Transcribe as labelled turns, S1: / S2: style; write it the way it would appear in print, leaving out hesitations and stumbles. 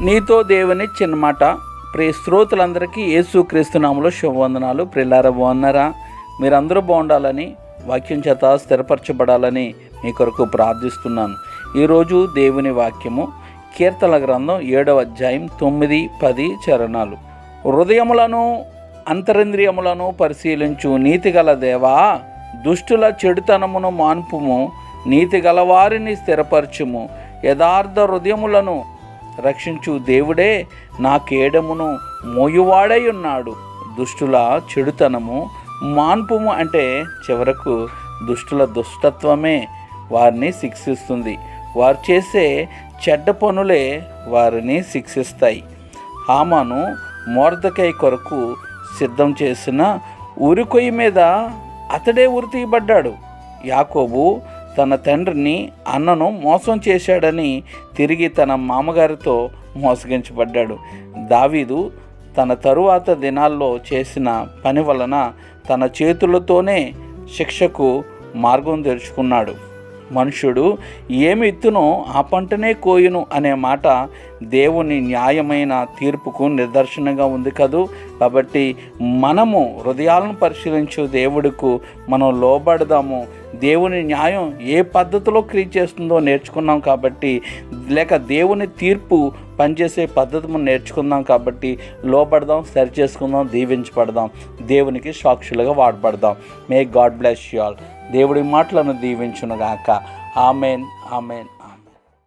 S1: నీతో దేవుని చిన్న మాట. ప్రియ శ్రోతలందరికీ యేసుక్రీస్తు నామములో శుభవందనాలు. ప్రియులారా, బాగున్నారా? మీరందరూ బాగుండాలని, వాక్యం చేత స్థిరపరచబడాలని మీ కొరకు ప్రార్థిస్తున్నాను. ఈరోజు దేవుని వాక్యము కీర్తనల గ్రంథం 7వ అధ్యాయం 9, 10 చరణాలు. హృదయములను అంతరింద్రియములను పరిశీలించు నీతిగల దేవా, దుష్టుల చెడుతనమును మాన్పుము, నీతిగల వారిని స్థిరపరచుము, యథార్థ హృదయములను రక్షించు దేవుడే నా కేడమును మోయువాడై ఉన్నాడు. దుష్టుల చెడుతనము మాన్పుము అంటే చివరకు దుష్టుల దుష్టత్వమే వారిని శిక్షిస్తుంది. వారు చేసే చెడ్డ పనులే వారిని శిక్షిస్తాయి. హామాను మొర్దెకై కొరకు సిద్ధం చేసిన ఉరికొయ్యి మీద అతడే ఉరి తీయబడ్డాడు. యాకోబు తన తండ్రిని, అన్నను మోసం చేశాడని తిరిగి తన మామగారితో మోసగించబడ్డాడు. దావీదు తన తరువాత దినాల్లో చేసిన పని వలన తన చేతులతోనే శిక్షకు మార్గం తెరుచుకున్నాడు. మనుషుడు ఏమి ఇత్తునో ఆ పంటనే కోయును అనే మాట దేవుని న్యాయమైన తీర్పుకు నిదర్శనంగా ఉంది కదూ. కాబట్టి మనము హృదయాలను పరిశీలించు దేవుడికి మనం లోబడదాము. దేవుని న్యాయం ఏ పద్ధతిలో క్రియ చేస్తుందో నేర్చుకున్నాం కాబట్టి, లేక దేవుని తీర్పు పనిచేసే పద్ధతి మనం నేర్చుకుందాం కాబట్టి లోబడదాం, సరి చేసుకుందాం, దీవించబడదాం, దేవునికి సాక్షులుగా వాడబడదాం. May God bless you all. దేవుడి మాటలను దీవించునుగాక. Amen, amen.